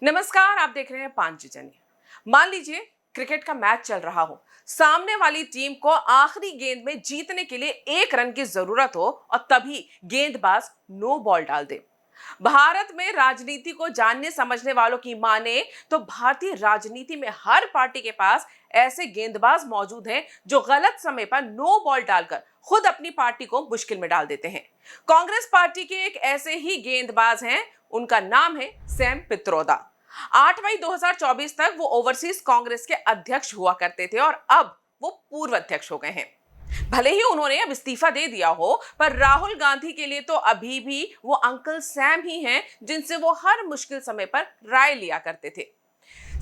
नमस्कार, आप देख रहे हैं पांचजन्य। मान लीजिए क्रिकेट का मैच चल रहा हो, सामने वाली टीम को आखिरी गेंद में जीतने के लिए 1 रन की जरूरत हो और तभी गेंदबाज नो बॉल डाल दे। भारत में राजनीति को जानने समझने वालों की माने तो भारतीय राजनीति में हर पार्टी के पास ऐसे गेंदबाज मौजूद हैं जो गलत समय पर नो बॉल डालकर खुद अपनी पार्टी को मुश्किल में डाल देते हैं। कांग्रेस पार्टी के एक ऐसे ही गेंदबाज हैं, उनका नाम है सैम पित्रोदा। 8 मई 2024 तक वो ओवरसीज कांग्रेस के अध्यक्ष हुआ करते थे और अब वो पूर्व अध्यक्ष हो गए हैं। भले ही उन्होंने अब इस्तीफा दे दिया हो, पर राहुल गांधी के लिए तो अभी भी वो अंकल सैम ही हैं जिनसे वो हर मुश्किल समय पर राय लिया करते थे।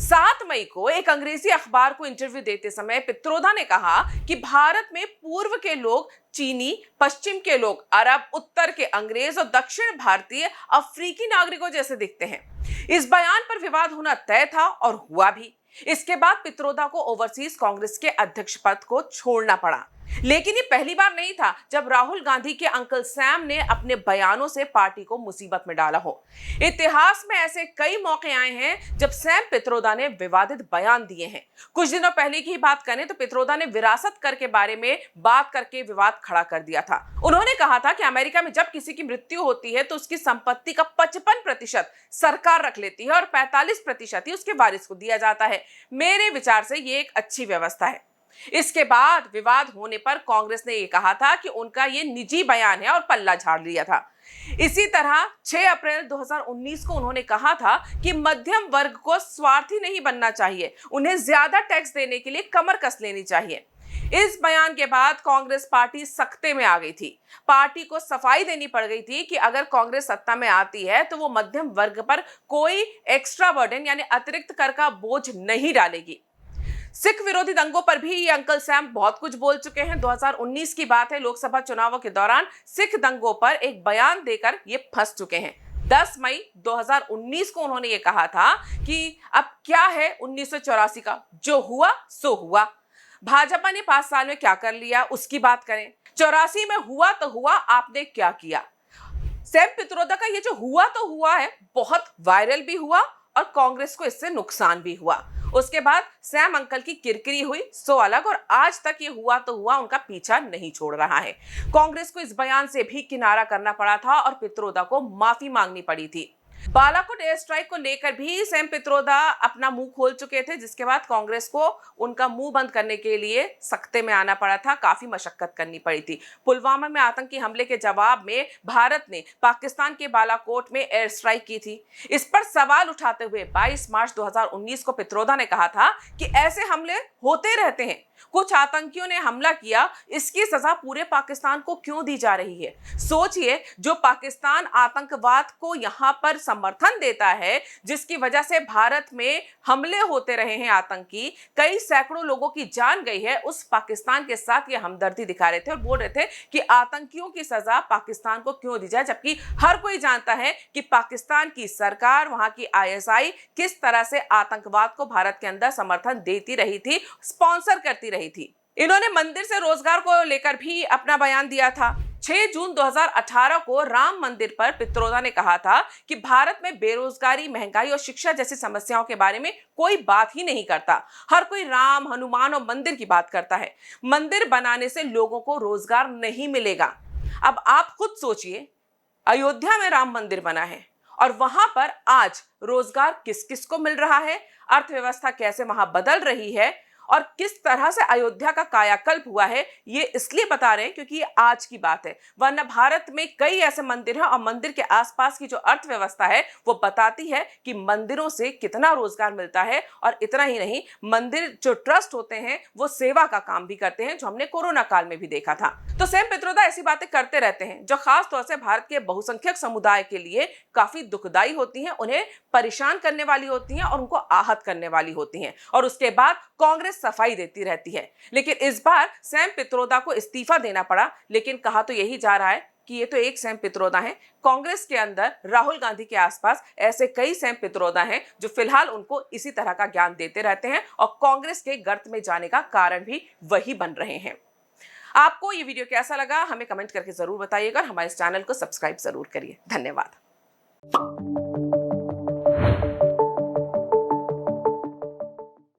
7 मई को एक अंग्रेजी अखबार को इंटरव्यू देते समय पित्रोदा ने कहा कि भारत में पूर्व के लोग चीनी, पश्चिम के लोग अरब, उत्तर के अंग्रेज और दक्षिण भारतीय अफ्रीकी नागरिकों जैसे दिखते हैं। इस बयान पर विवाद होना तय था और हुआ भी। इसके बाद पित्रोदा को ओवरसीज कांग्रेस के अध्यक्ष पद को छोड़ना पड़ा। लेकिन ये पहली बार नहीं था जब राहुल गांधी के अंकल सैम ने अपने बयानों से पार्टी को मुसीबत में डाला हो। इतिहास में ऐसे कई मौके आए हैं जब सैम पित्रोदा ने विवादित बयान दिए हैं। कुछ दिनों पहले की बात करें तो पित्रोदा ने विरासत कर के बारे में बात करके विवाद खड़ा कर दिया था। उन्होंने कहा था कि अमेरिका में जब किसी की मृत्यु होती है तो उसकी संपत्ति का 55% सरकार रख लेती है और 45% ही उसके वारिस को दिया जाता है। मेरे विचार से ये एक अच्छी व्यवस्था है। इसके बाद विवाद होने पर कांग्रेस ने यह कहा था कि उनका ये निजी बयान है और पल्ला झाड़ लिया था। इसी तरह 6 अप्रैल 2019 को उन्होंने कहा था कि मध्यम वर्ग को स्वार्थी नहीं बनना चाहिए, उन्हें ज्यादा टैक्स देने के लिए कमर कस लेनी चाहिए। इस बयान के बाद कांग्रेस पार्टी सख्ते में आ गई थी। पार्टी को सफाई देनी पड़ गई थी कि अगर कांग्रेस सत्ता में आती है तो वो मध्यम वर्ग पर कोई एक्स्ट्रा बर्डन यानी अतिरिक्त कर का बोझ नहीं डालेगी। सिख विरोधी दंगों पर भी ये अंकल सैम बहुत कुछ बोल चुके हैं। 2019 की बात है, लोकसभा चुनावों के दौरान सिख दंगों पर एक बयान देकर ये फंस चुके हैं। 10 मई 2019 को उन्होंने ये कहा था कि अब क्या है 1984 का, जो हुआ सो हुआ। भाजपा ने 5 साल में क्या कर लिया उसकी बात करें। 84 में हुआ तो हुआ, आपने क्या किया। सैम पित्रोदा का ये जो हुआ तो हुआ है बहुत वायरल भी हुआ और कांग्रेस को इससे नुकसान भी हुआ। उसके बाद सैम अंकल की किरकिरी हुई सो अलग, और आज तक ये हुआ तो हुआ उनका पीछा नहीं छोड़ रहा है। कांग्रेस को इस बयान से भी किनारा करना पड़ा था और पित्रोदा को माफी मांगनी पड़ी थी। बालाकोट एयर स्ट्राइक को लेकर भी सैम पित्रोदा अपना मुंह खोल चुके थे, जिसके बाद कांग्रेस को उनका मुंह बंद करने के लिए सख्ते में आना पड़ा था, काफी मशक्कत करनी पड़ी थी। पुलवामा में आतंकी हमले के जवाब में भारत ने पाकिस्तान के बालाकोट में एयर स्ट्राइक की थी। इस पर सवाल उठाते हुए 22 मार्च 2019 को पित्रोदा ने कहा था कि ऐसे हमले होते रहते हैं, कुछ आतंकियों ने हमला किया, इसकी सजा पूरे पाकिस्तान को क्यों दी जा रही है। सोचिए, जो पाकिस्तान आतंकवाद को यहां पर समर्थन देता है, जिसकी वजह से भारत में हमले होते रहे हैं आतंकी, कई सैकड़ों लोगों की जान गई है, उस पाकिस्तान के साथ ये हमदर्दी दिखा रहे थे और बोल रहे थे कि आतंकियों की सजा पाकिस्तान को क्यों दी जाए, जबकि हर कोई जानता है कि पाकिस्तान की सरकार, वहां की ISI किस तरह से आतंकवाद को भारत के अंदर समर्थन देती रही थी, स्पॉन्सर करती रही थी। इन्होंने मंदिर से रोजगार को लेकर भी अपना बयान दिया था। 6 जून 2018 को राम मंदिर पर पित्रोदा ने कहा था कि भारत में बेरोजगारी, महंगाई और शिक्षा जैसी समस्याओं के बारे में कोई बात ही नहीं करता। हर कोई राम, हनुमान और मंदिर की बात करता है। मंदिर बनाने से लोगों को रोजगार नहीं मिलेगा। अब आप खुद सोचिए, अयोध्या में राम मंदिर बना है और वहां पर आज रोजगार किस किस को मिल रहा है, अर्थव्यवस्था कैसे वहां बदल रही है और किस तरह से अयोध्या का कायाकल्प हुआ है, ये इसलिए बता रहे हैं क्योंकि ये आज की बात है। वरना भारत में कई ऐसे मंदिर हैं और मंदिर के आसपास की जो अर्थव्यवस्था है वो बताती है कि मंदिरों से कितना रोजगार मिलता है। और इतना ही नहीं, मंदिर जो ट्रस्ट होते हैं वो सेवा का काम भी करते हैं, जो हमने कोरोना काल में भी देखा था। तो सैम पित्रोदा ऐसी बातें करते रहते हैं जो खास तौर से भारत के बहुसंख्यक समुदाय के लिए काफी दुखदाई होती हैं, उन्हें परेशान करने वाली होती हैं और उनको आहत करने वाली होती हैं। और उसके बाद कांग्रेस सफाई देती रहती है। लेकिन इस बार सैम पित्रोदा को इस्तीफा देना पड़ा, लेकिन कहा तो यही जा रहा है कि ये तो एक सैम पित्रोदा है। कांग्रेस के अंदर राहुल गांधी के आसपास ऐसे कई सैम पित्रोदा हैं जो फिलहाल उनको इसी तरह का ज्ञान देते रहते हैं और कांग्रेस के गर्त में जाने का कारण भी वही बन रहे हैं। आपको ये वीडियो कैसा लगा हमें कमेंट करके जरूर बताइएगा और हमारे इस चैनल को सब्सक्राइब जरूर करिए। धन्यवाद।